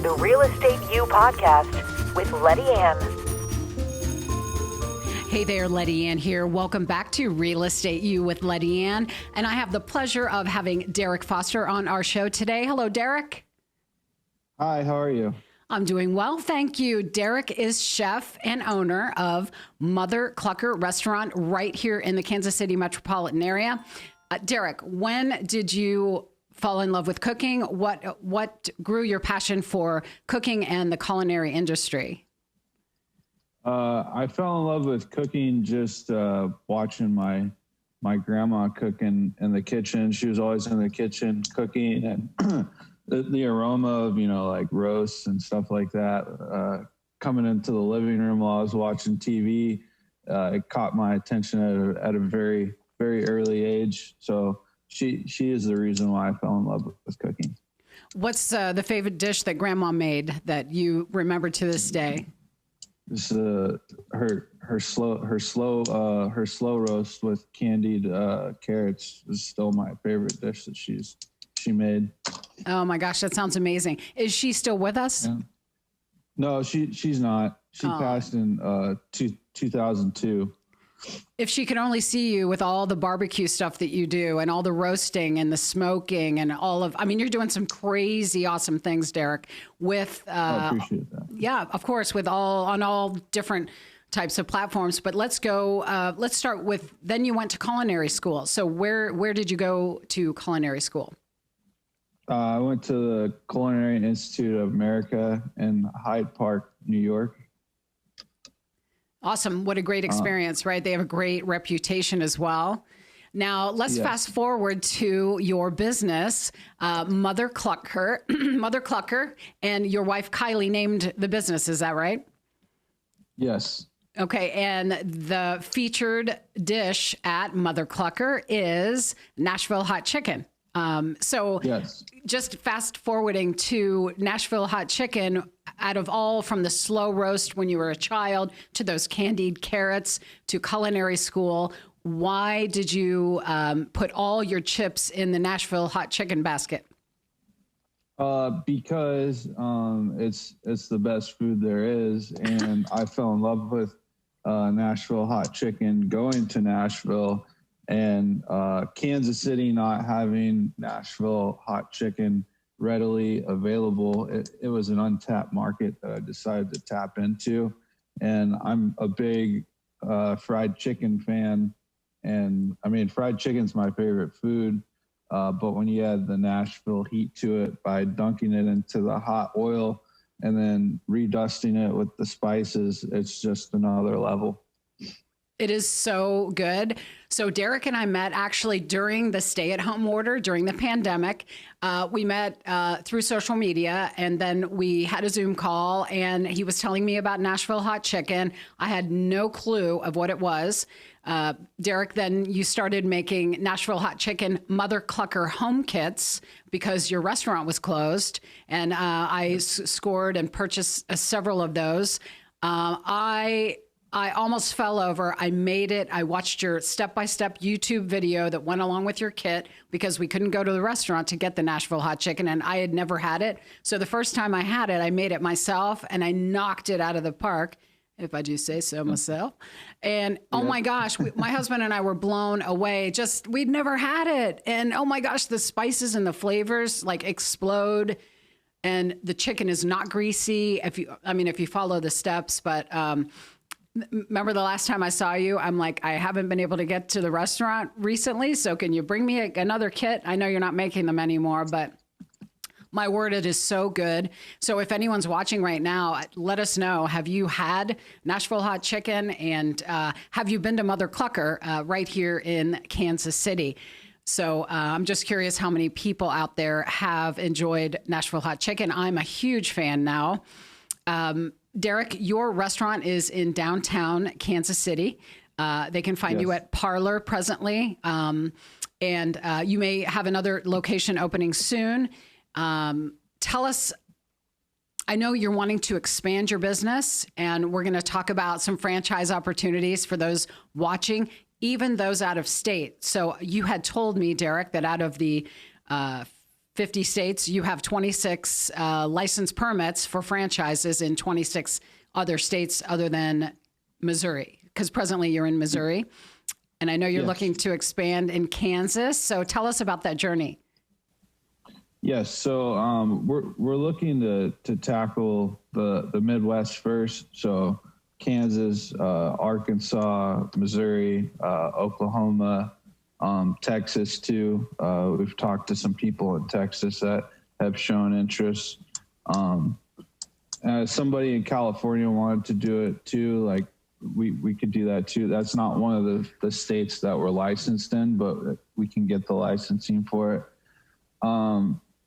the Real Estate U podcast with Lettiann. Hey there, Lettiann here. Welcome back to Real Estate U with Lettiann. And I have the pleasure of having Derrick Foster on our show today. Hello, Derrick. Hi, how are you? I'm doing well, thank you. Derrick is chef and owner of Mother Clucker Restaurant right here in the Kansas City Metropolitan area. Derrick, when did you fall in love with cooking? What grew your passion for cooking and the culinary industry? I fell in love with cooking just watching my grandma cooking in the kitchen. She was always in the kitchen cooking, and the aroma of, like roasts and stuff like that coming into the living room while I was watching TV, it caught my attention at a very, very early age. So she is the reason why I fell in love with cooking. What's the favorite dish that Grandma made that you remember to this day? This her slow roast with candied carrots is still my favorite dish that she made. Oh my gosh, that sounds amazing. Is she still with us? Yeah. No, she's not. She passed in 2002. If she could only see you with all the barbecue stuff that you do and all the roasting and the smoking and you're doing some crazy awesome things, Derrick, with, I appreciate that. Yeah, of course, on all different types of platforms, but let's start with, then you went to culinary school. So where did you go to culinary school? I went to the Culinary Institute of America in Hyde Park, New York. Awesome. What a great experience, right? They have a great reputation as well. Now, let's fast forward to your business, Mother Clucker. Mother Clucker and your wife, Kylie, named the business. Is that right? Yes. Okay. And the featured dish at Mother Clucker is Nashville hot chicken. Yes. Just fast forwarding to Nashville hot chicken, out of all from the slow roast when you were a child to those candied carrots to culinary school, why did you put all your chips in the Nashville hot chicken basket? Because it's the best food there is, and I fell in love with Nashville hot chicken going to Nashville. And Kansas City not having Nashville hot chicken readily available, it was an untapped market that I decided to tap into. And I'm a big fried chicken fan. And fried chicken's my favorite food. But when you add the Nashville heat to it by dunking it into the hot oil and then redusting it with the spices, it's just another level. It is so good. So Derrick and I met actually during the stay-at-home order, during the pandemic. We met through social media, and then we had a Zoom call, and he was telling me about Nashville hot chicken. I had no clue of what it was. Derrick, then you started making Nashville hot chicken Mother Clucker home kits because your restaurant was closed, and I scored and purchased several of those. I almost fell over. I made it. I watched your step-by-step YouTube video that went along with your kit because we couldn't go to the restaurant to get the Nashville hot chicken, and I had never had it. So the first time I had it, I made it myself, and I knocked it out of the park, if I do say so myself. And oh my gosh, my husband and I were blown away. We'd never had it. And oh my gosh, the spices and the flavors explode. And the chicken is not greasy if you follow the steps, but remember the last time I saw you, I'm like, I haven't been able to get to the restaurant recently, so can you bring me another kit? I know you're not making them anymore, but my word, it is so good. So if anyone's watching right now, let us know. Have you had Nashville hot chicken? And have you been to Mother Clucker right here in Kansas City? So I'm just curious how many people out there have enjoyed Nashville hot chicken. I'm a huge fan now. Derrick, your restaurant is in downtown Kansas City. They can find you at Parlor presently. And you may have another location opening soon. Tell us, I know you're wanting to expand your business, and we're going to talk about some franchise opportunities for those watching, even those out of state. So you had told me, Derrick, that out of the 50 states. You have 26 license permits for franchises in 26 other states other than Missouri, because presently you're in Missouri. And I know you're looking to expand in Kansas. So tell us about that journey. Yes. So we're looking to tackle the Midwest first. So Kansas, Arkansas, Missouri, Oklahoma, Texas too. We've talked to some people in Texas that have shown interest. Somebody in California wanted to do it too. Like we could do that too. That's not one of the states that we're licensed in, but we can get the licensing for it.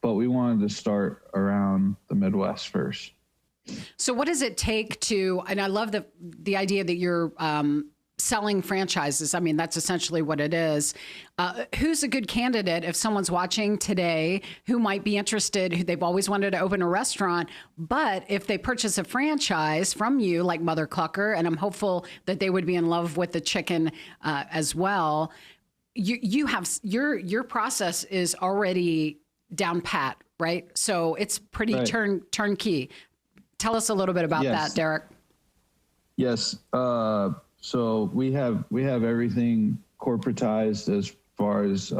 But we wanted to start around the Midwest first. So what does it take to, and I love the idea that you're selling franchises. I mean, that's essentially what it is. Who's a good candidate if someone's watching today who might be interested, who they've always wanted to open a restaurant, but if they purchase a franchise from you, like Mother Clucker, and I'm hopeful that they would be in love with the chicken as well, you have, your process is already down pat, right? So it's pretty turnkey. Tell us a little bit about that, Derrick. Yes. So we have everything corporatized as far as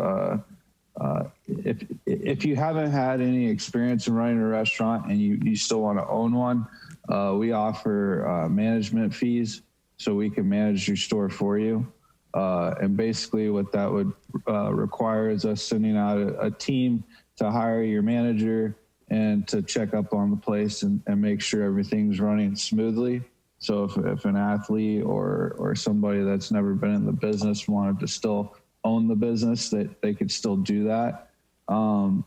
if you haven't had any experience in running a restaurant and you still want to own one, we offer management fees so we can manage your store for you. And basically what that would require is us sending out a team to hire your manager and to check up on the place and make sure everything's running smoothly. So if an athlete or somebody that's never been in the business wanted to still own the business, that they could still do that. We're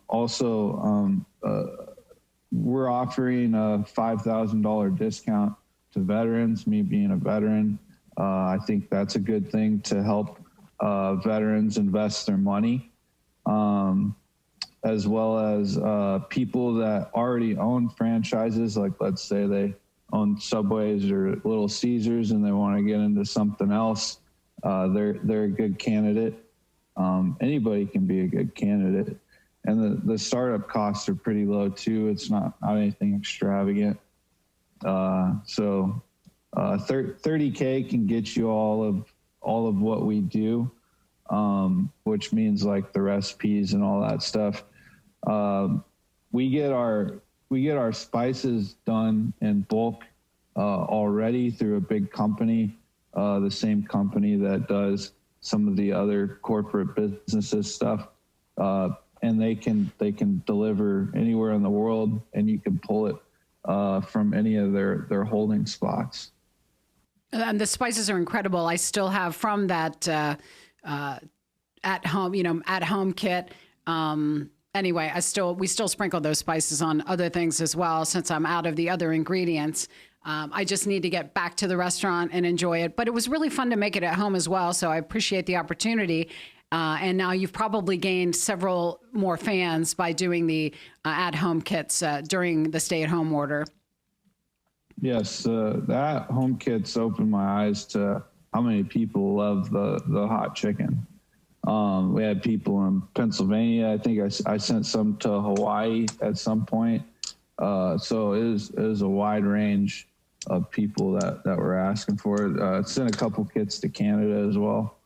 offering a $5,000 discount to veterans, me being a veteran. I think that's a good thing to help veterans invest their money. As well as people that already own franchises, like let's say they own Subways or Little Caesars and they want to get into something else, they're a good candidate. Anybody can be a good candidate. And the startup costs are pretty low too. It's not anything extravagant. So 30K can get you all of what we do, which means like the recipes and all that stuff. We get our spices done in bulk already through a big company, the same company that does some of the other corporate businesses stuff, and they can deliver anywhere in the world, and you can pull it from any of their holding spots. And the spices are incredible. I still have from that at home kit. Anyway, we still sprinkle those spices on other things as well, since I'm out of the other ingredients. I just need to get back to the restaurant and enjoy it. But it was really fun to make it at home as well. So I appreciate the opportunity. And now you've probably gained several more fans by doing the at-home kits during the stay-at-home order. Yes, the at-home kits opened my eyes to how many people love the hot chicken. We had people in Pennsylvania. I think I sent some to Hawaii at some point. So it is a wide range of people that were asking for it. Sent a couple kits to Canada as well.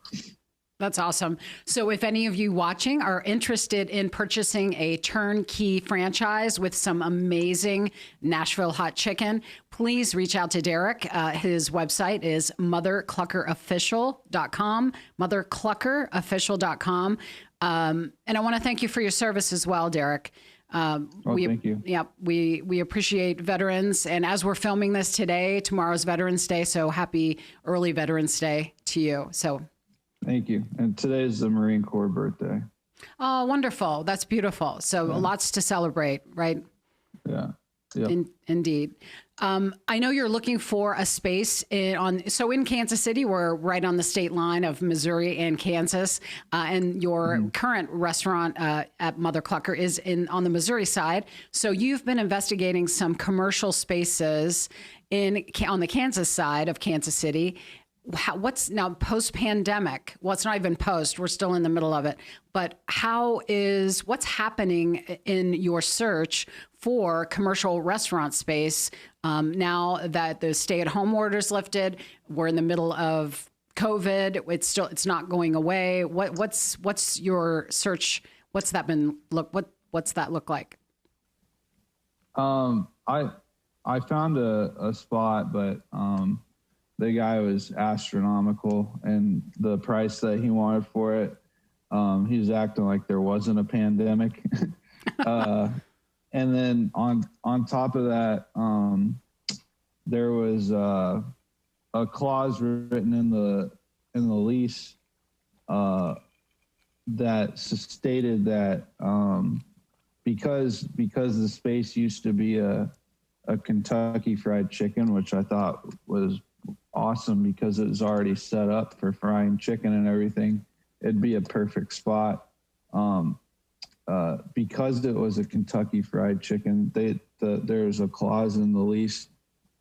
That's awesome. So if any of you watching are interested in purchasing a turnkey franchise with some amazing Nashville hot chicken, please reach out to Derrick. His website is mothercluckerofficial.com, mothercluckerofficial.com. And I want to thank you for your service as well, Derrick. Thank you. Yeah, we appreciate veterans. And as we're filming this today, tomorrow's Veterans Day. So happy early Veterans Day to you. So thank you. And today is the Marine Corps birthday. Oh, wonderful. That's beautiful. So lots to celebrate, right? Yeah. Yep. Indeed. I know you're looking for a space in Kansas City. We're right on the state line of Missouri and Kansas. And your current restaurant at Mother Clucker is on the Missouri side. So you've been investigating some commercial spaces on the Kansas side of Kansas City. what's now post-pandemic? Well, it's not even post. We're still in the middle of it. But what's happening in your search for commercial restaurant space now that the stay-at-home order's lifted? We're in the middle of COVID. It's not going away. What's your search? What's that look like? I found a spot, but the guy was astronomical, and the price that he wanted for it, he was acting like there wasn't a pandemic. And then on top of that, there was a clause written in the lease that stated that because the space used to be a Kentucky Fried Chicken, which I thought was awesome because it was already set up for frying chicken and everything, it'd be a perfect spot. Because it was a Kentucky Fried Chicken, there's a clause in the lease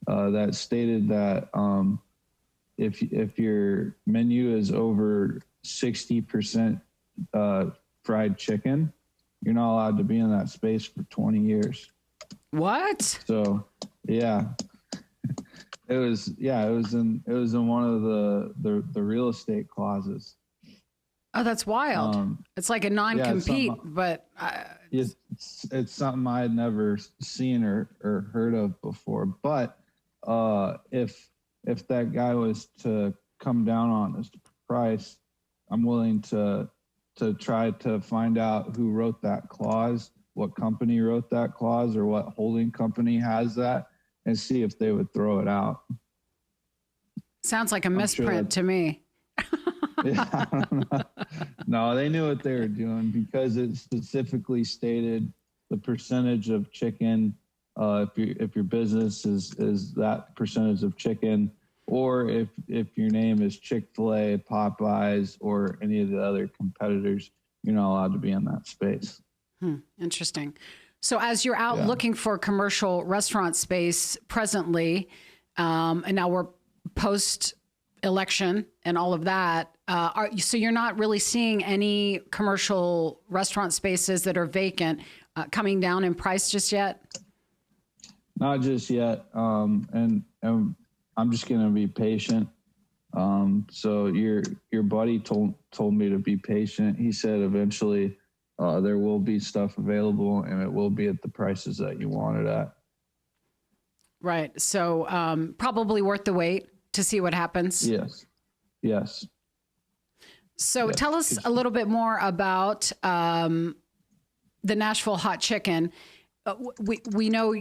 that stated that if your menu is over 60% fried chicken, you're not allowed to be in that space for 20 years. What? So, yeah. It was in one of the real estate clauses. Oh, that's wild. It's like a non-compete, but it's something I had never seen or heard of before. But if that guy was to come down on his price, I'm willing to try to find out who wrote that clause, what company wrote that clause, or what holding company has that, and see if they would throw it out. Sounds like a misprint to me. Yeah, I don't know. No, they knew what they were doing because it specifically stated the percentage of chicken. If your business is that percentage of chicken, or if your name is Chick-fil-A, Popeyes, or any of the other competitors, you're not allowed to be in that space. Interesting. So as you're out looking for commercial restaurant space presently, and now we're post-election and all of that, so you're not really seeing any commercial restaurant spaces that are vacant coming down in price just yet? Not just yet. And I'm just going to be patient. So your buddy told me to be patient. He said eventually there will be stuff available and it will be at the prices that you want it at. Right. So probably worth the wait to see what happens. Yes. So tell us a little bit more about the Nashville hot chicken. We know,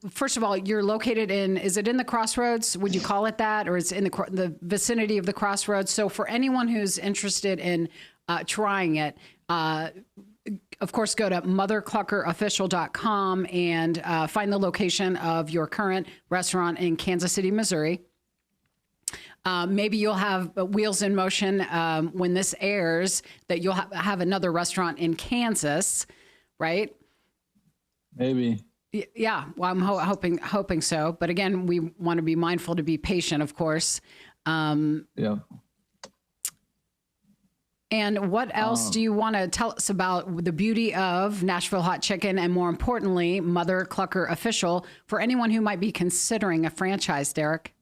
first of all, you're located is it in the Crossroads? Would you call it that? Or it's in the vicinity of the Crossroads? So for anyone who's interested in trying it, of course, go to mothercluckerofficial.com and find the location of your current restaurant in Kansas City, Missouri. Maybe you'll have wheels in motion when this airs, that you'll have another restaurant in Kansas, right? Maybe. Yeah. Well, I'm hoping so. But again, we want to be mindful to be patient, of course. Yeah. And what else do you want to tell us about the beauty of Nashville hot chicken, and more importantly, Mother Clucker Official, for anyone who might be considering a franchise, Derrick?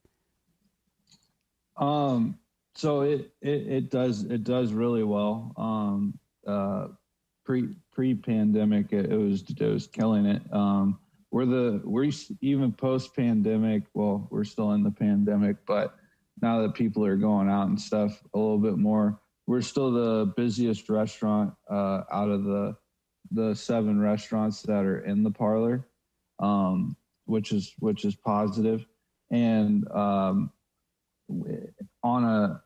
So it does really well. Pre-pandemic, it was killing it. We're even post-pandemic. Well, we're still in the pandemic, but now that people are going out and stuff a little bit more, we're still the busiest restaurant out of the 7 restaurants that are in the parlor, which is positive. And on a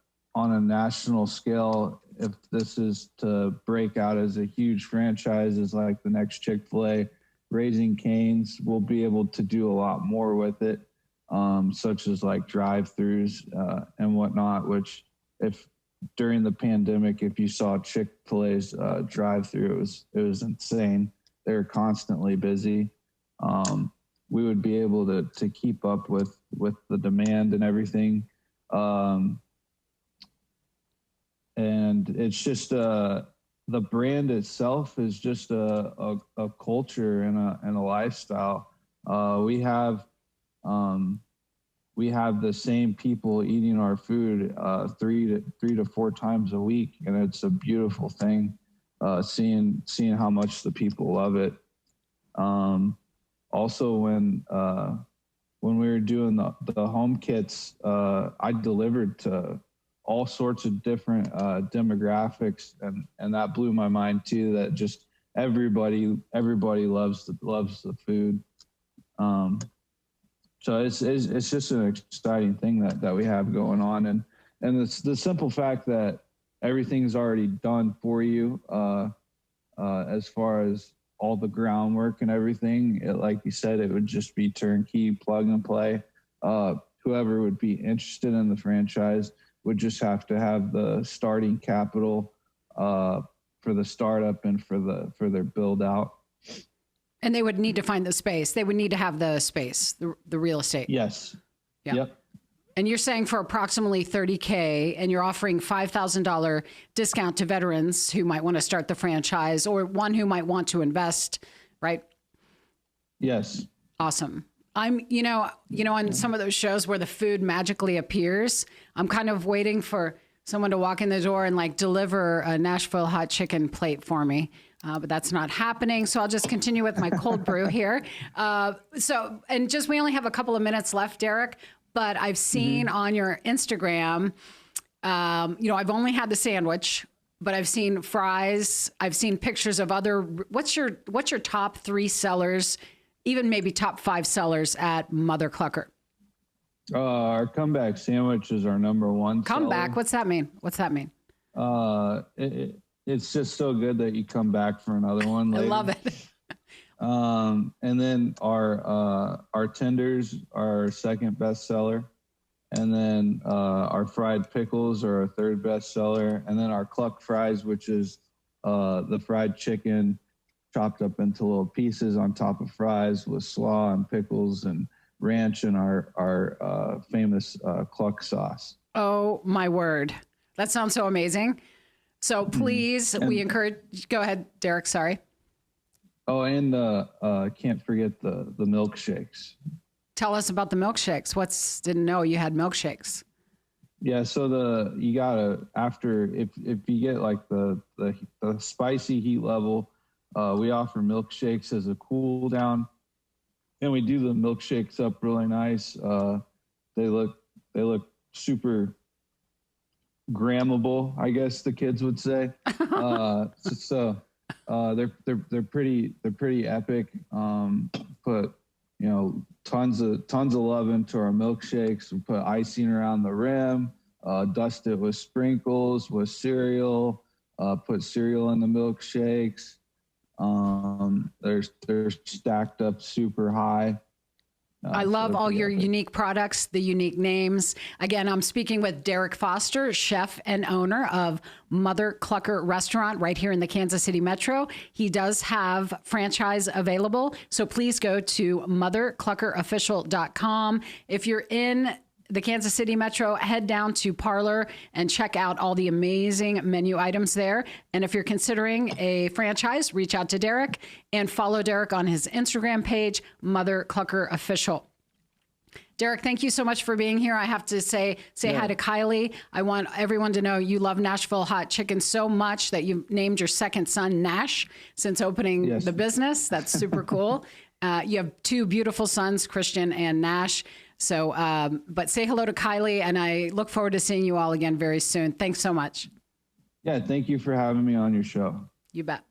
national scale, if this is to break out as a huge franchise, as like the next Chick-fil-A, Raising Cane's will be able to do a lot more with it, such as like drive-throughs and whatnot, which if during the pandemic, if you saw Chick-fil-A's drive-through, it was insane. They're constantly busy. We would be able to keep up with the demand and everything. and it's just the brand itself is just a culture and a lifestyle. We have the same people eating our food 3 to 4 times a week, and it's a beautiful thing. Seeing how much the people love it. Also, when we were doing the home kits, I delivered to all sorts of different demographics, and that blew my mind too. That just everybody loves the food. So it's just an exciting thing that we have going on, and it's the simple fact that everything's already done for you, as far as all the groundwork and everything. Like you said, it would just be turnkey, plug and play. Whoever would be interested in the franchise would just have to have the starting capital for the startup and for their build out. And they would need to find the space. They would need to have the space, the real estate. Yes. Yeah. Yep. And you're saying for approximately $30K, and you're offering $5,000 discount to veterans who might want to start the franchise or one who might want to invest, right? Yes. Awesome. I'm, on some of those shows where the food magically appears, I'm kind of waiting for someone to walk in the door and like deliver a Nashville hot chicken plate for me. But that's not happening. So I'll just continue with my cold brew here. We only have a couple of minutes left, Derrick, but I've seen on your Instagram, I've only had the sandwich, but I've seen fries. I've seen pictures of other, what's your top 3 sellers, even maybe top 5 sellers at Mother Clucker? Our comeback sandwich is our number 1 Comeback? seller. What's that mean? It's just so good that you come back for another one later. I love it. And then our tenders are our second best seller. And then our fried pickles are our third best seller. And then our cluck fries, which is the fried chicken chopped up into little pieces on top of fries with slaw and pickles and ranch and our famous cluck sauce. Oh, my word. That sounds so amazing. So please, we encourage, go ahead, Derrick, sorry. Oh, and can't forget the milkshakes. Tell us about the milkshakes. Didn't know you had milkshakes. Yeah, so you gotta, after, if you get like the spicy heat level, we offer milkshakes as a cool down, and we do the milkshakes up really nice. They look super grammable, I guess the kids would say. They're pretty epic. Put tons of love into our milkshakes. We put icing around the rim, dust it with sprinkles, with cereal, put cereal in the milkshakes. They're stacked up super high. I love all your unique products, the unique names. Again, I'm speaking with Derrick Foster, chef and owner of Mother Clucker Restaurant right here in the Kansas City Metro. He does have franchise available, so please go to mothercluckerofficial.com. If you're in the Kansas City Metro, head down to Parlor and check out all the amazing menu items there. And if you're considering a franchise, reach out to Derrick and follow Derrick on his Instagram page, Mother Clucker Official. Derrick, thank you so much for being here. I have to say hi to Kylie. I want everyone to know you love Nashville hot chicken so much that you named your second son Nash since opening the business. That's super cool. You have 2 beautiful sons, Christian and Nash. So, but say hello to Kylie, and I look forward to seeing you all again very soon. Thanks so much. Yeah, thank you for having me on your show. You bet.